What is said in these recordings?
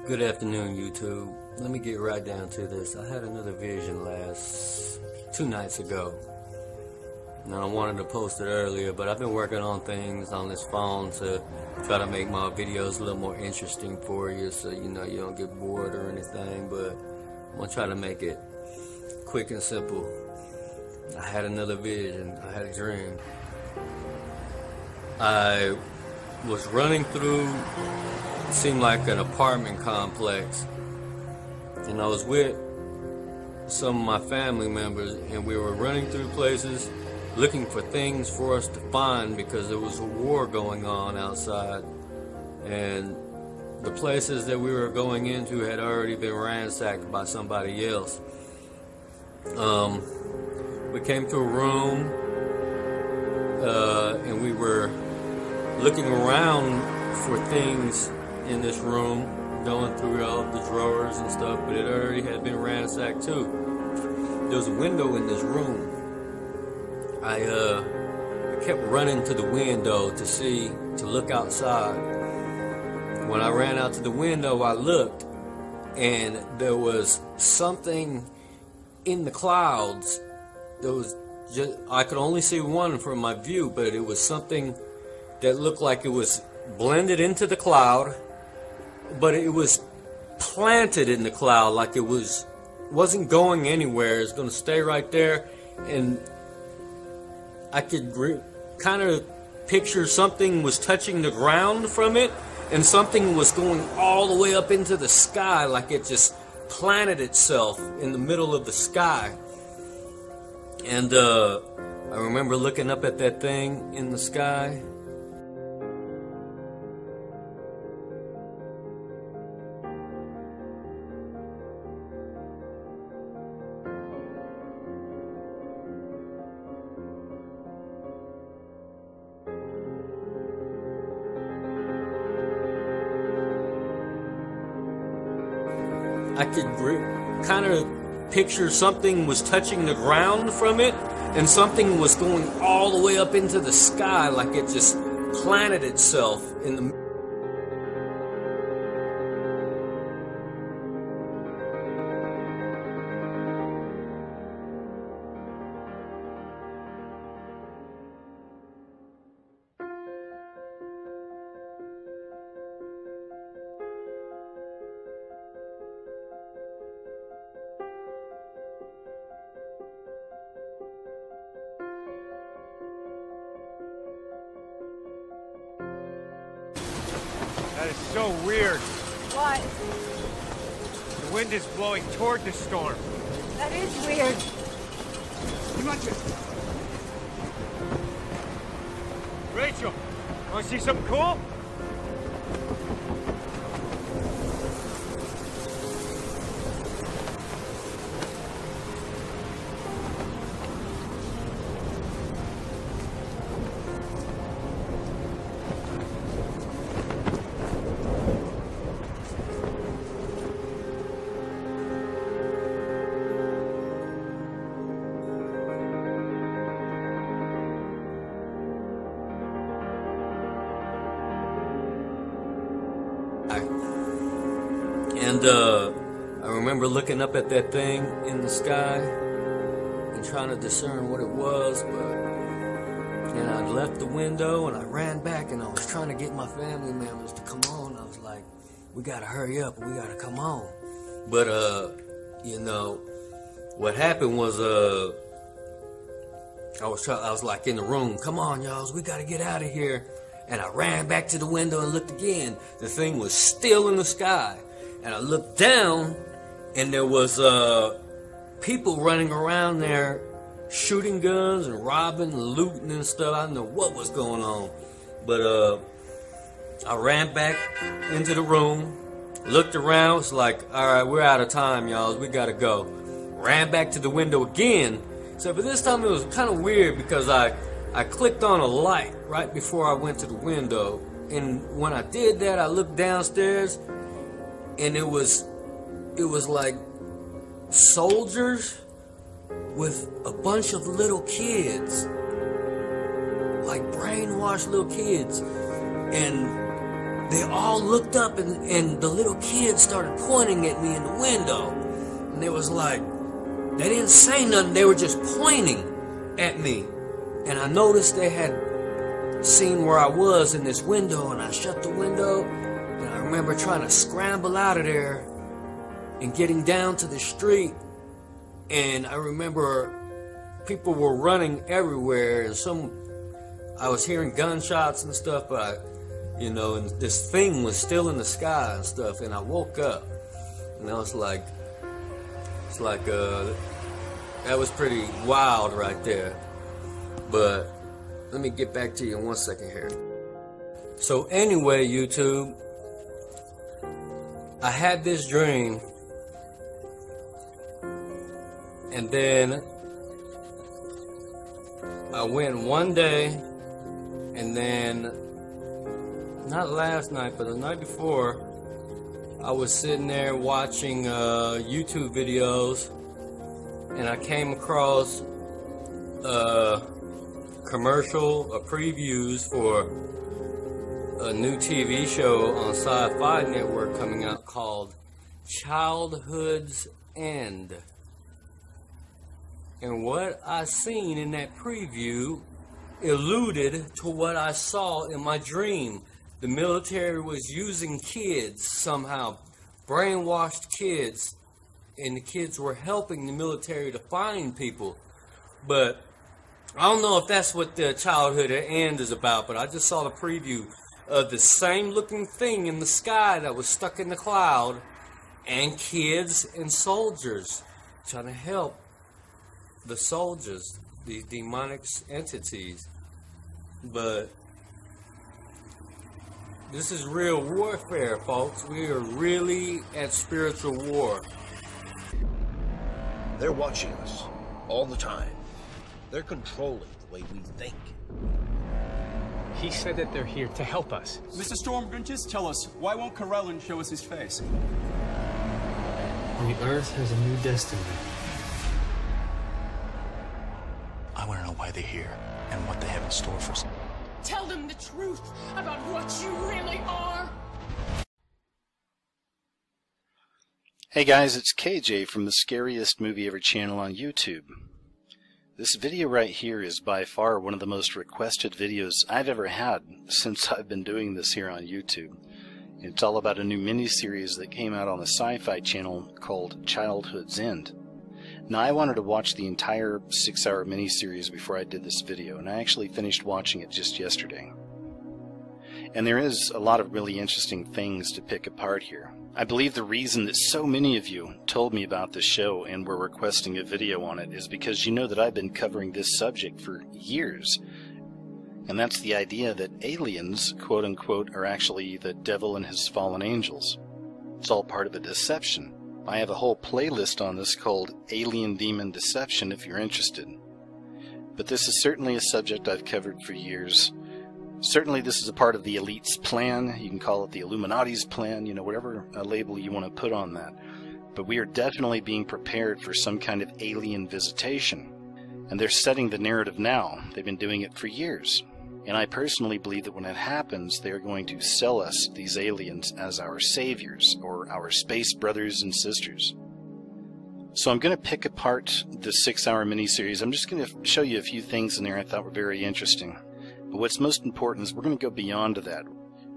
Good afternoon, YouTube. Let me get right down to this. I had another vision two nights ago. And I wanted to post it earlier, but I've been working on things on this phone to try to make my videos a little more interesting for you, so you know you don't get bored or anything. But I'm gonna try to make it quick and simple. I had another vision. I had a dream. I was running through, it seemed like an apartment complex, and I was with some of my family members, and we were running through places looking for things for us to find because there was a war going on outside, and the places that we were going into had already been ransacked by somebody else. We came to a room, and we were looking around for things in this room, going through all the drawers and stuff, but it already had been ransacked too. There was a window in this room. I kept running to the window to look outside. When I ran out to the window, I looked, and there was something in the clouds. There was I could only see one from my view, but it was something that looked like it was blended into the cloud, but it was planted in the cloud, like it wasn't going anywhere. It's going to stay right there, and I could kind of picture something was touching the ground from it, and something was going all the way up into the sky, like it just planted itself in the middle of the sky. And I remember looking up at that thing in the sky. I could kind of picture something was touching the ground from it, and something was going all the way up into the sky, like it just planted itself in the That is so weird. What? The wind is blowing toward the storm. That is weird. Rachel, want to see something cool? And I remember looking up at that thing in the sky and trying to discern what it was, and I left the window and I ran back, and I was trying to get my family members to come on. I was like, we gotta hurry up, we gotta come on. But you know, what happened was I was like in the room, come on y'all, we gotta get out of here. And I ran back to the window and looked again. The thing was still in the sky. And I looked down, and there was people running around there shooting guns and robbing and looting and stuff. I didn't know what was going on. But I ran back into the room, looked around, was like, all right, we're out of time, y'all. We got to go. Ran back to the window again. So, but this time it was kind of weird because I clicked on a light right before I went to the window. And when I did that, I looked downstairs, and it was like soldiers with a bunch of little kids, like brainwashed little kids, and they all looked up, and the little kids started pointing at me in the window. And they was like, they didn't say nothing, they were just pointing at me. And I noticed they had seen where I was in this window, and I shut the window, and I remember trying to scramble out of there and getting down to the street. And I remember people were running everywhere, and I was hearing gunshots and stuff, but and this thing was still in the sky and stuff. And I woke up, and I was like, that was pretty wild right there. But let me get back to you in 1 second here. So anyway, YouTube, I had this dream, and then I went one day, and then not last night, but the night before, I was sitting there watching YouTube videos, and I came across previews for a new TV show on Sci-Fi Network coming out called Childhood's End. And what I seen in that preview alluded to what I saw in my dream. The military was using kids somehow, brainwashed kids, and the kids were helping the military to find people. But I don't know if that's what the Childhood End is about, but I just saw the preview of the same looking thing in the sky that was stuck in the cloud, and kids and soldiers trying to help the soldiers, these demonic entities. But this is real warfare, folks. We are really at spiritual war. They're watching us all the time. They're controlling the way we think. He said that they're here to help us. Mr. Stormgren, just tell us, why won't Corellan show us his face? The Earth has a new destiny. I want to know why they're here and what they have in store for us. Tell them the truth about what you really are. Hey guys, it's KJ from the Scariest Movie Ever channel on YouTube. This video right here is by far one of the most requested videos I've ever had since I've been doing this here on YouTube. It's all about a new miniseries that came out on the Sci-Fi channel called Childhood's End. Now, I wanted to watch the entire 6-hour miniseries before I did this video, and I actually finished watching it just yesterday. And there is a lot of really interesting things to pick apart here. I believe the reason that so many of you told me about this show and were requesting a video on it is because you know that I've been covering this subject for years. And that's the idea that aliens, quote unquote, are actually the devil and his fallen angels. It's all part of a deception. I have a whole playlist on this called Alien Demon Deception if you're interested. But this is certainly a subject I've covered for years. Certainly this is a part of the elite's plan. You can call it the Illuminati's plan, whatever label you want to put on that. But we are definitely being prepared for some kind of alien visitation. And they're setting the narrative now. They've been doing it for years. And I personally believe that when it happens, they're going to sell us, these aliens, as our saviors, or our space brothers and sisters. So I'm going to pick apart the 6-hour miniseries. I'm just going to show you a few things in there I thought were very interesting. But what's most important is we're going to go beyond that.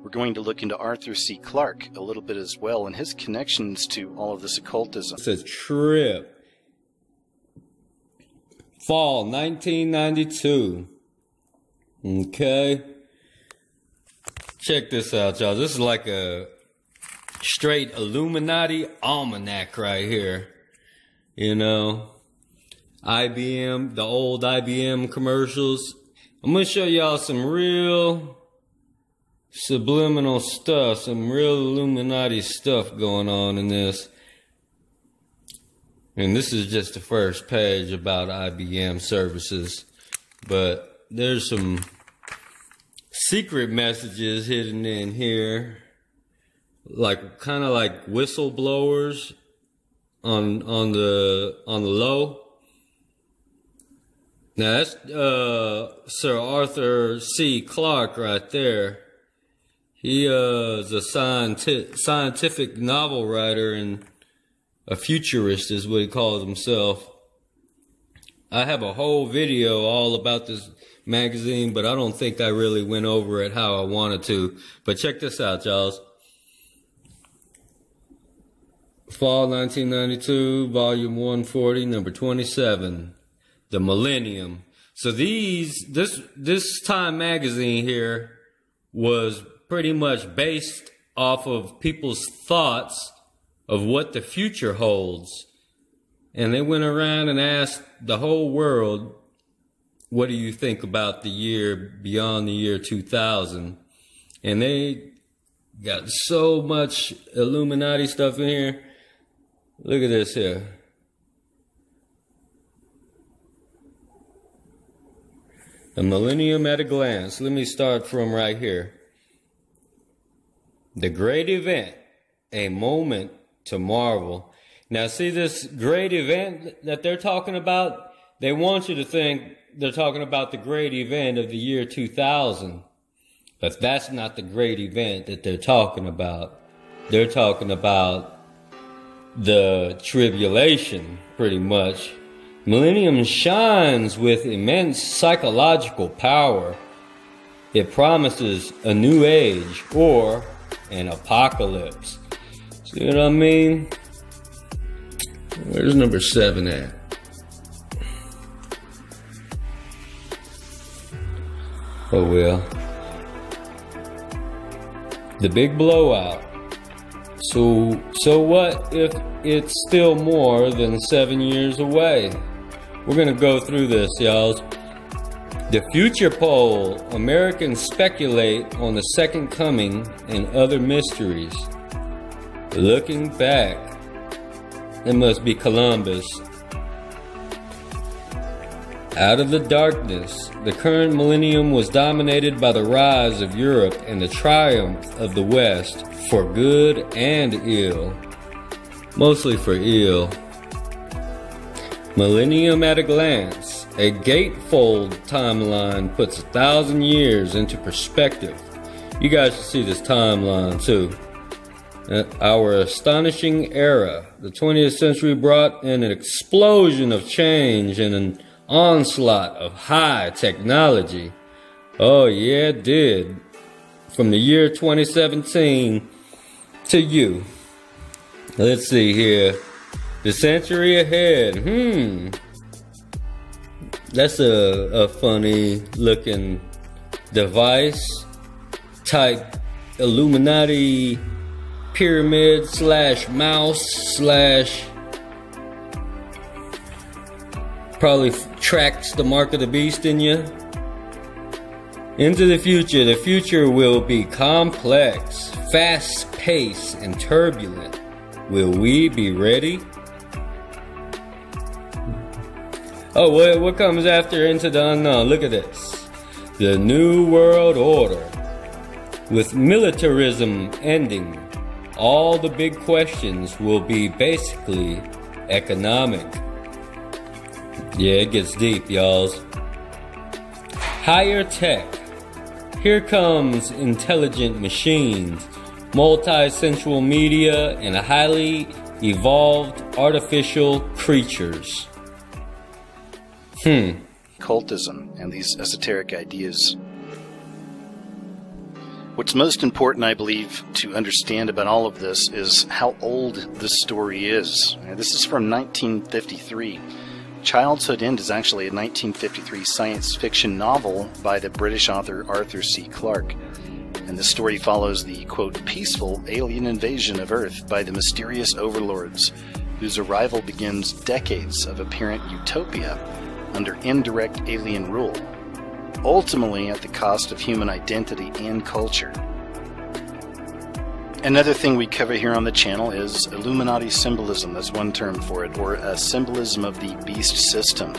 We're going to look into Arthur C. Clarke a little bit as well, and his connections to all of this occultism. It's a trip. Fall 1992. Okay. Check this out, y'all. This is like a straight Illuminati almanac right here. IBM, the old IBM commercials. I'm going to show y'all some real subliminal stuff, some real Illuminati stuff going on in this. And this is just the first page about IBM services. But there's some secret messages hidden in here, kind of like whistleblowers on the low. Now that's Sir Arthur C. Clarke right there. He is a scientific novel writer and a futurist is what he calls himself. I have a whole video all about this magazine, but I don't think I really went over it how I wanted to. But check this out, y'all. Fall 1992, volume 140, number 27, The Millennium. So this Time magazine here was pretty much based off of people's thoughts of what the future holds. And they went around and asked the whole world, what do you think about the year beyond the year 2000? And they got so much Illuminati stuff in here. Look at this here. The Millennium at a glance. Let me start from right here. The great event, a moment to marvel. Now see this great event that they're talking about? They want you to think they're talking about the great event of the year 2000. But that's not the great event that they're talking about. They're talking about the tribulation, pretty much. Millennium shines with immense psychological power. It promises a new age or an apocalypse. See what I mean? Where's number 7 at? Oh well. The big blowout. So what if it's still more than 7 years away? We're gonna go through this, y'all. The future poll. Americans speculate on the second coming and other mysteries. Looking back. It must be Columbus. Out of the darkness, the current millennium was dominated by the rise of Europe and the triumph of the West, for good and ill. Mostly for ill. Millennium at a glance. A gatefold timeline puts 1,000 years into perspective. You guys should see this timeline too. Our astonishing era. The 20th century brought in an explosion of change and an onslaught of high technology. Oh yeah, it did. From the year 2017 to you. Let's see here. The century ahead. That's a funny looking device. Type Illuminati pyramid / mouse / probably tracks the mark of the beast in you. Into the future. The future will be complex, fast-paced, and turbulent. Will we be ready? Oh, what comes after Into the Unknown? Look at this. The New World Order. With militarism ending, all the big questions will be basically economic. Yeah, it gets deep, y'all. Higher tech. Here comes intelligent machines, multi-sensual media, and highly evolved artificial creatures. Cultism and these esoteric ideas. What's most important, I believe, to understand about all of this is how old this story is. This is from 1953. Childhood End is actually a 1953 science fiction novel by the British author Arthur C. Clarke. And the story follows the, quote, peaceful alien invasion of Earth by the mysterious overlords, whose arrival begins decades of apparent utopia under indirect alien rule, ultimately at the cost of human identity and culture. Another thing we cover here on the channel is Illuminati symbolism. That's one term for it, or a symbolism of the beast system.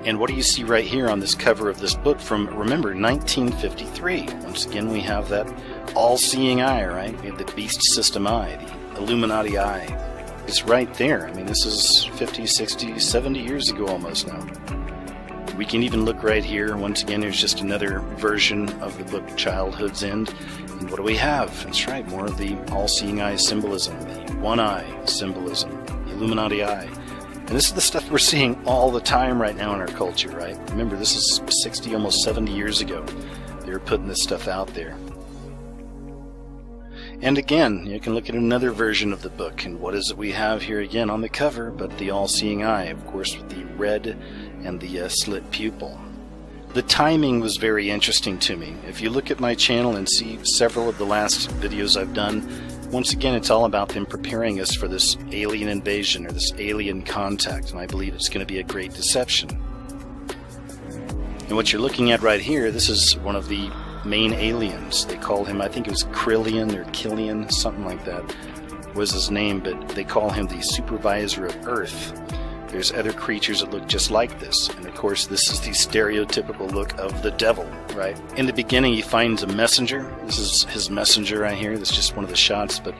And what do you see right here on this cover of this book from, remember, 1953? Once again, we have that all-seeing eye, right? We have the beast system eye, the Illuminati eye. It's right there. I mean, this is 50, 60, 70 years ago almost now. We can even look right here. Once again, there's just another version of the book Childhood's End. And what do we have? That's right, more of the all-seeing eye symbolism, the one eye symbolism, the Illuminati eye. And this is the stuff we're seeing all the time right now in our culture, right? Remember, this is 60, almost 70 years ago. They were putting this stuff out there. And again, you can look at another version of the book, and what is it we have here again on the cover but the all-seeing eye, of course, with the red and the slit pupil. The timing was very interesting to me. If you look at my channel and see several of the last videos I've done, once again it's all about them preparing us for this alien invasion or this alien contact, and I believe it's going to be a great deception. And what you're looking at right here, this is one of the main aliens. They call him, I think it was Krillian or Killian, something like that was his name, but they call him the supervisor of Earth. There's other creatures that look just like this, and of course this is the stereotypical look of the devil, right? In the beginning he finds a messenger. This is his messenger right here. This is just one of the shots, but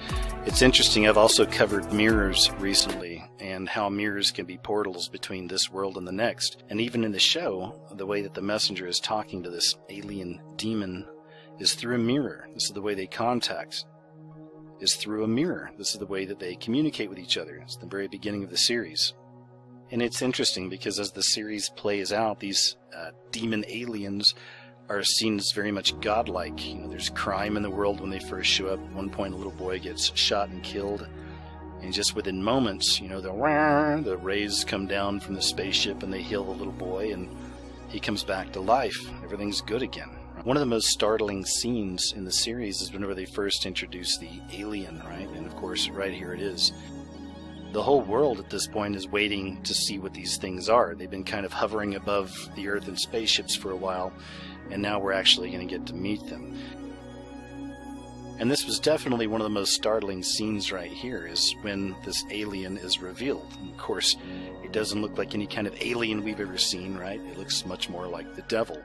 it's interesting. I've also covered mirrors recently and how mirrors can be portals between this world and the next. And even in the show, the way that the messenger is talking to this alien demon is through a mirror. This is the way they contact, is through a mirror. This is the way that they communicate with each other. It's the very beginning of the series. And it's interesting because as the series plays out, these demon aliens are seen as very much godlike. You know, there's crime in the world when they first show up. At one point a little boy gets shot and killed. And just within moments, you know, the rays come down from the spaceship and they heal the little boy and he comes back to life. Everything's good again. One of the most startling scenes in the series is whenever they first introduce the alien, right? And of course, right here it is. The whole world at this point is waiting to see what these things are. They've been kind of hovering above the Earth in spaceships for a while, and now we're actually going to get to meet them. And this was definitely one of the most startling scenes right here, is when this alien is revealed. And of course, it doesn't look like any kind of alien we've ever seen, right? It looks much more like the devil.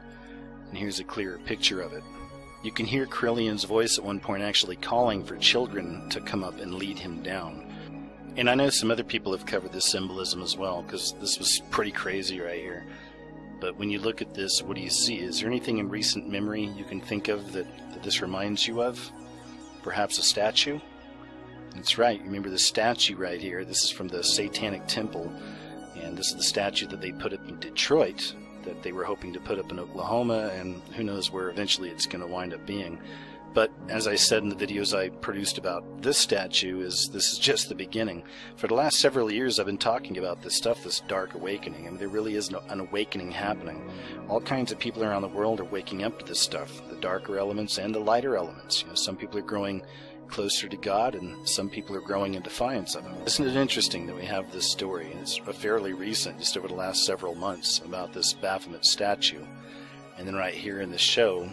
And here's a clearer picture of it. You can hear Krillian's voice at one point actually calling for children to come up and lead him down. And I know some other people have covered this symbolism as well, because this was pretty crazy right here. But when you look at this, what do you see? Is there anything in recent memory you can think of that this reminds you of? Perhaps a statue? That's right. Remember the statue right here. This is from the Satanic Temple. And this is the statue that they put up in Detroit, that they were hoping to put up in Oklahoma, and who knows where eventually it's going to wind up being. But as I said in the videos I produced about this statue, this is just the beginning. For the last several years I've been talking about this stuff, this dark awakening. I mean, there really is an awakening happening. All kinds of people around the world are waking up to this stuff, the darker elements and the lighter elements. You know, some people are growing closer to God, and some people are growing in defiance of Him. Isn't it interesting that we have this story, and it's fairly recent, just over the last several months, about this Baphomet statue. And then right here in the show,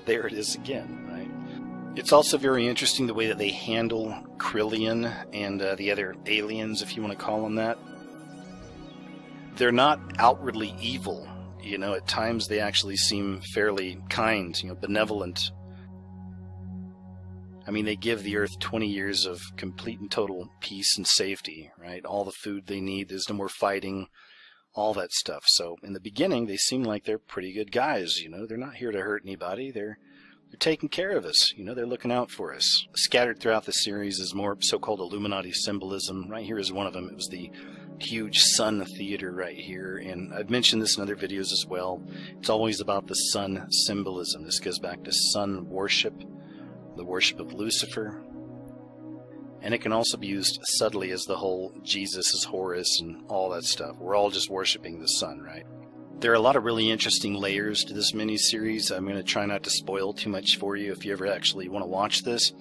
there it is again, right? It's also very interesting the way that they handle Krillian and the other aliens, if you want to call them that. They're not outwardly evil. You know, at times they actually seem fairly kind, you know, benevolent. I mean, they give the Earth 20 years of complete and total peace and safety, right? All the food they need, there's no more fighting, all that stuff. So in the beginning, they seem like they're pretty good guys, you know. They're not here to hurt anybody. They're taking care of us, you know. They're looking out for us. Scattered throughout the series is more so-called Illuminati symbolism. Right here is one of them. It was the huge sun theater right here, and I've mentioned this in other videos as well. It's always about the sun symbolism. This goes back to sun worship, the worship of Lucifer, and it can also be used subtly as the whole Jesus is Horus and all that stuff. We're all just worshiping the sun, right? There are a lot of really interesting layers to this mini-series. I'm going to try not to spoil too much for you if you ever actually want to watch this.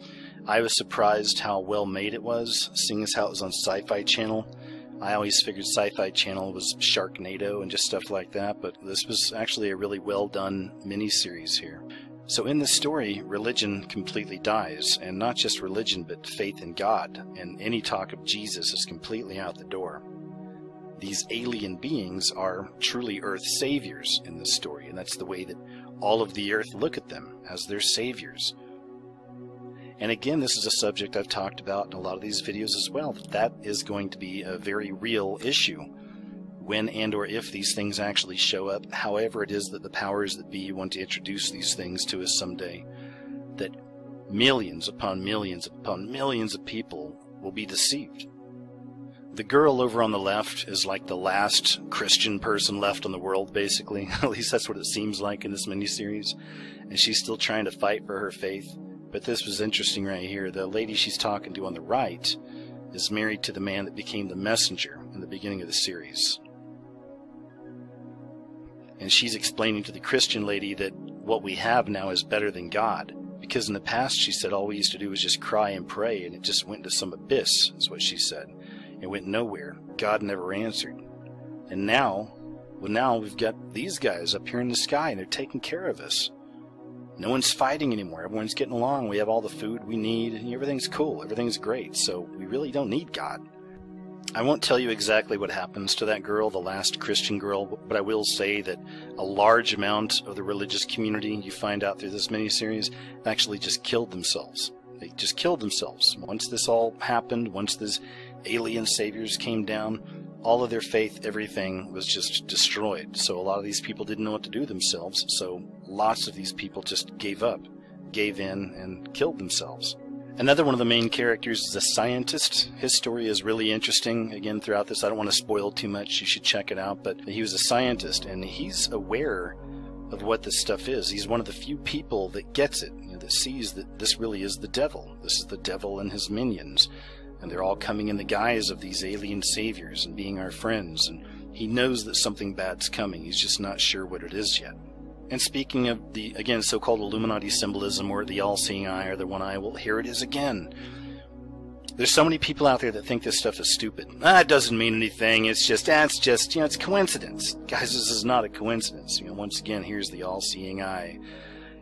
I was surprised how well made it was, seeing as how it was on Sci-Fi Channel. I always figured Sci-Fi Channel was Sharknado and just stuff like that, but this was actually a really well done mini-series here. So in this story, religion completely dies, and not just religion, but faith in God, and any talk of Jesus is completely out the door. These alien beings are truly Earth's saviors in this story, and that's the way that all of the Earth look at them, as their saviors. And again, this is a subject I've talked about in a lot of these videos as well, that is going to be a very real issue when and or if these things actually show up, however it is that the powers that be want to introduce these things to us someday, that millions upon millions upon millions of people will be deceived. The girl over on the left is like the last Christian person left in the world, basically. At least that's what it seems like in this miniseries. And she's still trying to fight for her faith. But this was interesting right here. The lady she's talking to on the right is married to the man that became the messenger in the beginning of the series. And she's explaining to the Christian lady that what we have now is better than God. Because in the past, she said, all we used to do was just cry and pray, and it just went into some abyss, is what she said. It went nowhere. God never answered. And now, well, now we've got these guys up here in the sky, and they're taking care of us. No one's fighting anymore. Everyone's getting along. We have all the food we need, and everything's cool. Everything's great. So we really don't need God. I won't tell you exactly what happens to that girl, the last Christian girl, but I will say that a large amount of the religious community you find out through this miniseries actually just killed themselves. They just killed themselves. Once this all happened, once these alien saviors came down, all of their faith, everything was just destroyed. So a lot of these people didn't know what to do themselves, so lots of these people just gave up, gave in, and killed themselves. Another one of the main characters is a scientist. His story is really interesting. Again, throughout this, I don't want to spoil too much. You should check it out. But he was a scientist, and he's aware of what this stuff is. He's one of the few people that gets it, that sees that this really is the devil. This is the devil and his minions. And they're all coming in the guise of these alien saviors and being our friends. And he knows that something bad's coming. He's just not sure what it is yet. And speaking of the, again, so-called Illuminati symbolism, or the all-seeing eye, or the one eye, well, here it is again. There's so many people out there that think this stuff is stupid. It doesn't mean anything. It's just, it's coincidence. Guys, this is not a coincidence. Once again, here's the all-seeing eye.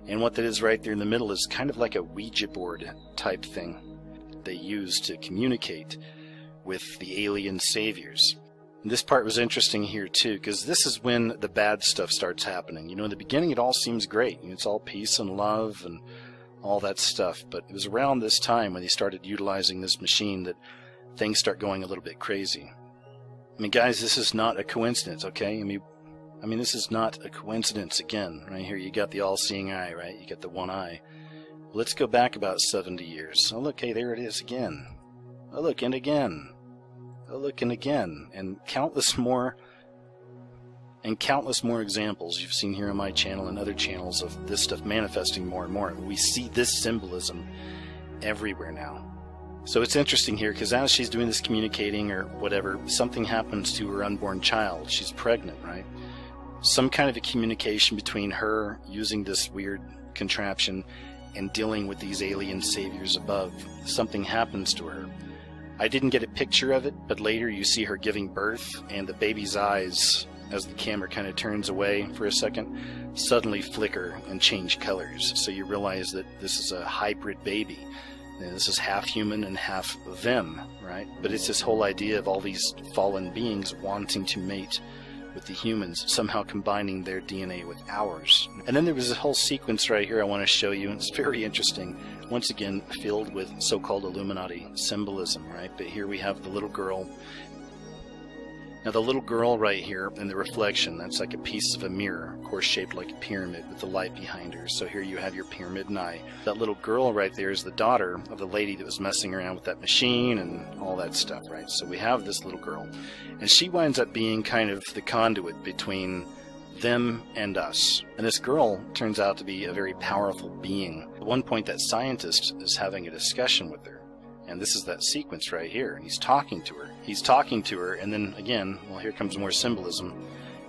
And what that is right there in the middle is kind of like a Ouija board type thing they use to communicate with the alien saviors. And this part was interesting here too, because this is when the bad stuff starts happening. In the beginning it all seems great. It's all peace and love and all that stuff. But it was around this time when they started utilizing this machine that things start going a little bit crazy. I mean, guys, this is not a coincidence, okay? I mean, this is not a coincidence. Again, right here you got the all-seeing eye, right? You got the one eye. Let's go back about 70 years. Oh, look, hey, there it is again. Oh, look, and again. Oh, look, and again. And countless more examples you've seen here on my channel and other channels of this stuff manifesting more and more. We see this symbolism everywhere now. So it's interesting here, because as she's doing this communicating or whatever, something happens to her unborn child. She's pregnant, right? Some kind of a communication between her using this weird contraption and dealing with these alien saviors above. Something happens to her. I didn't get a picture of it, but later you see her giving birth, and the baby's eyes, as the camera kind of turns away for a second, suddenly flicker and change colors. So you realize that this is a hybrid baby. And this is half human and half them, right? But it's this whole idea of all these fallen beings wanting to mate with the humans, somehow combining their DNA with ours. And then there was a whole sequence right here I want to show you, and it's very interesting. Once again, filled with so-called Illuminati symbolism, right? But here we have the little girl. Now the little girl right here in the reflection, that's like a piece of a mirror, of course shaped like a pyramid with the light behind her. So here you have your pyramid and eye. That little girl right there is the daughter of the lady that was messing around with that machine and all that stuff, right? So we have this little girl, and she winds up being kind of the conduit between them and us. And this girl turns out to be a very powerful being. At one point, that scientist is having a discussion with her. And this is that sequence right here. And he's talking to her. He's talking to her, and then again, well, here comes more symbolism.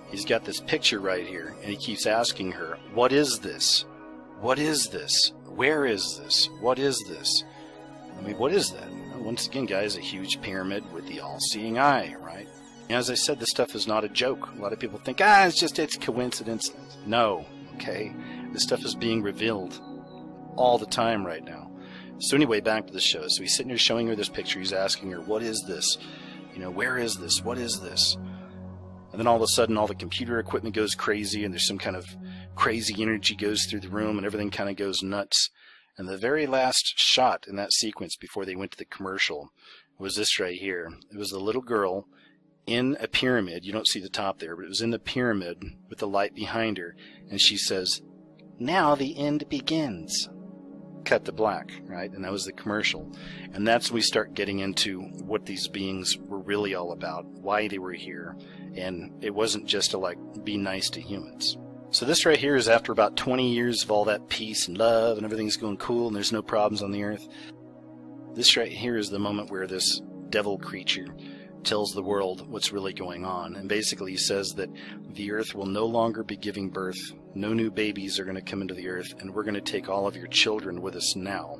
He's got this picture right here, and he keeps asking her, what is this? What is this? Where is this? What is this? I mean, what is that? Well, once again, guys, a huge pyramid with the all-seeing eye, right? And as I said, this stuff is not a joke. A lot of people think, it's coincidence. No, okay? This stuff is being revealed all the time right now. So anyway, back to the show. So he's sitting here showing her this picture. He's asking her, what is this? Where is this? What is this? And then all of a sudden, all the computer equipment goes crazy, and there's some kind of crazy energy goes through the room, and everything kind of goes nuts. And the very last shot in that sequence before they went to the commercial was this right here. It was the little girl in a pyramid. You don't see the top there, but it was in the pyramid with the light behind her. And she says, "Now the end begins." Cut to black, right? And that was the commercial. And that's when we start getting into what these beings were really all about, why they were here. And it wasn't just to, like, be nice to humans. So this right here is after about 20 years of all that peace and love and everything's going cool and there's no problems on the earth. This right here is the moment where this devil creature tells the world what's really going on. And basically he says that the earth will no longer be giving birth. No new babies are going to come into the earth, and we're going to take all of your children with us now.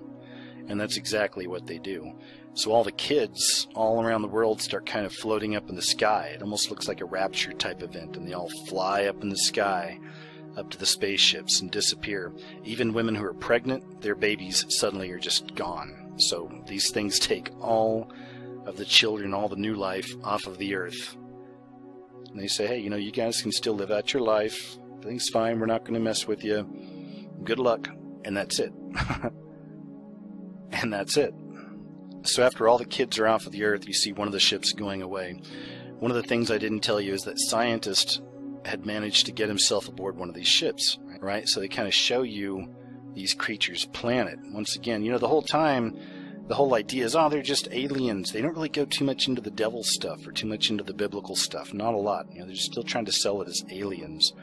And that's exactly what they do. So all the kids all around the world start kind of floating up in the sky. It almost looks like a rapture type event, and they all fly up in the sky, up to the spaceships, and disappear. Even women who are pregnant, their babies suddenly are just gone. So these things take all of the children, all the new life off of the earth. And they say, hey, you know, you guys can still live out your life. Everything's fine. We're not going to mess with you. Good luck. And that's it. And that's it. So after all the kids are off of the earth, you see one of the ships going away. One of the things I didn't tell you is that scientist had managed to get himself aboard one of these ships, right? So they kind of show you these creatures' planet. Once again, you know, the whole time, the whole idea is, oh, they're just aliens. They don't really go too much into the devil stuff or too much into the biblical stuff. Not a lot. You know, they're still trying to sell it as aliens.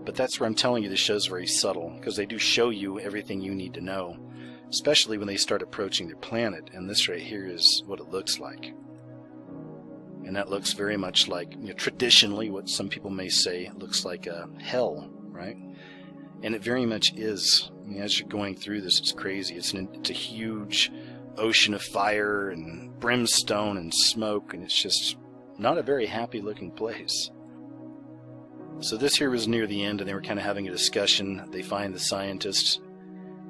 But that's where I'm telling you the show's very subtle, because they do show you everything you need to know, especially when they start approaching their planet. And this right here is what it looks like. And that looks very much like, you know, traditionally what some people may say looks like a hell, right? And it very much is. I mean, as you're going through this, it's crazy. It's a huge ocean of fire and brimstone and smoke, and it's just not a very happy looking place. So this here was near the end, and they were kind of having a discussion. They find the scientists.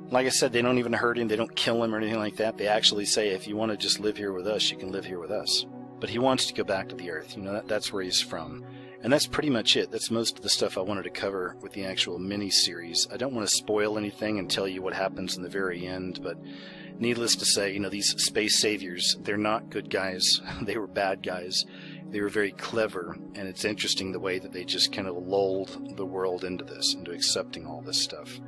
Like I said, they don't even hurt him. They don't kill him or anything like that. They actually say, if you want to just live here with us, you can live here with us. But he wants to go back to the earth. You know, that's where he's from. And that's pretty much it. That's most of the stuff I wanted to cover with the actual mini-series. I don't want to spoil anything and tell you what happens in the very end, but needless to say, you know, these space saviors, they're not good guys. They were bad guys. They were very clever, and it's interesting the way that they just kind of lulled the world into this, into accepting all this stuff.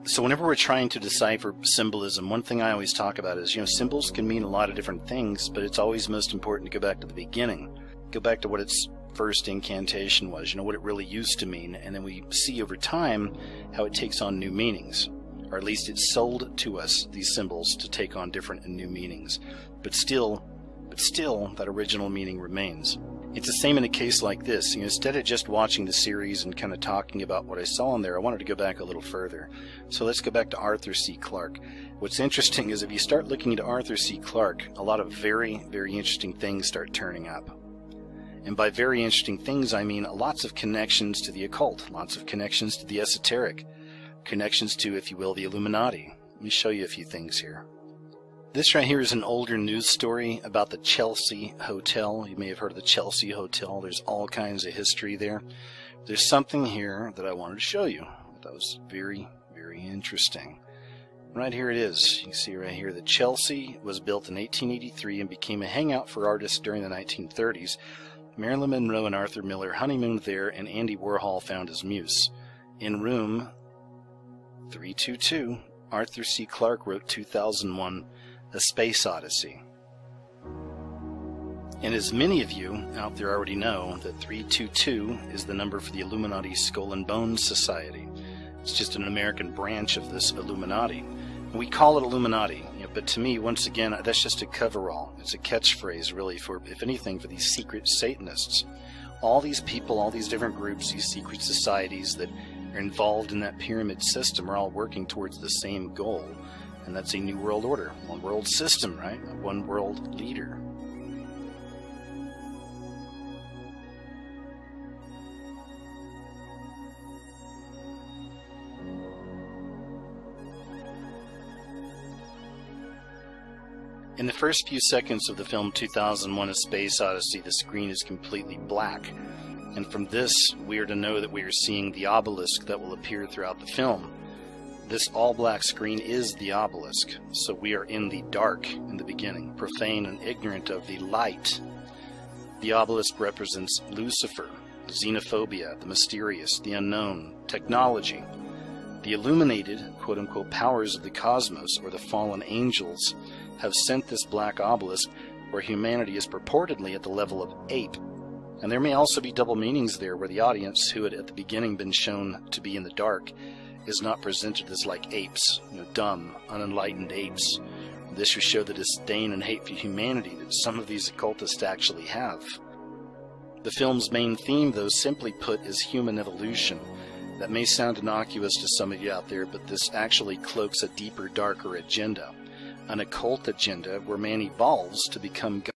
So whenever we're trying to decipher symbolism, one thing I always talk about is, you know, symbols can mean a lot of different things, but it's always most important to go back to the beginning. Go back to what its first incantation was, you know, what it really used to mean, and then we see over time how it takes on new meanings. Or at least it's sold to us, these symbols, to take on different and new meanings. But still, that original meaning remains. It's the same in a case like this. You know, instead of just watching the series and kind of talking about what I saw in there, I wanted to go back a little further. So let's go back to Arthur C. Clarke. What's interesting is if you start looking into Arthur C. Clarke, a lot of very, very interesting things start turning up. And by very interesting things, I mean lots of connections to the occult, lots of connections to the esoteric, connections to, if you will, the Illuminati. Let me show you a few things here. This right here is an older news story about the Chelsea Hotel. You may have heard of the Chelsea Hotel. There's all kinds of history there. There's something here that I wanted to show you. That was very, very interesting. Right here it is. You can see right here that Chelsea was built in 1883 and became a hangout for artists during the 1930s. Marilyn Monroe and Arthur Miller honeymooned there, and Andy Warhol found his muse. In room 322, Arthur C. Clarke wrote 2001, A Space Odyssey. And as many of you out there already know, that 322 is the number for the Illuminati Skull and Bones Society. It's just an American branch of this Illuminati. And we call it Illuminati, you know, but to me, once again, that's just a coverall. It's a catchphrase, really, for, if anything, for these secret Satanists. All these people, all these different groups, these secret societies that are involved in that pyramid system are all working towards the same goal. And that's a new world order, one world system, right? A one world leader. In the first few seconds of the film 2001, A Space Odyssey, the screen is completely black. And from this, we are to know that we are seeing the obelisk that will appear throughout the film. This all-black screen is the obelisk, so we are in the dark in the beginning, profane and ignorant of the light. The obelisk represents Lucifer, xenophobia, the mysterious, the unknown, technology. The illuminated, quote-unquote, powers of the cosmos, or the fallen angels, have sent this black obelisk where humanity is purportedly at the level of ape. And there may also be double meanings there, where the audience, who had at the beginning been shown to be in the dark, is not presented as like apes, dumb, unenlightened apes. This should show the disdain and hate for humanity that some of these occultists actually have. The film's main theme, though, simply put, is human evolution. That may sound innocuous to some of you out there, but this actually cloaks a deeper, darker agenda. An occult agenda where man evolves to become God.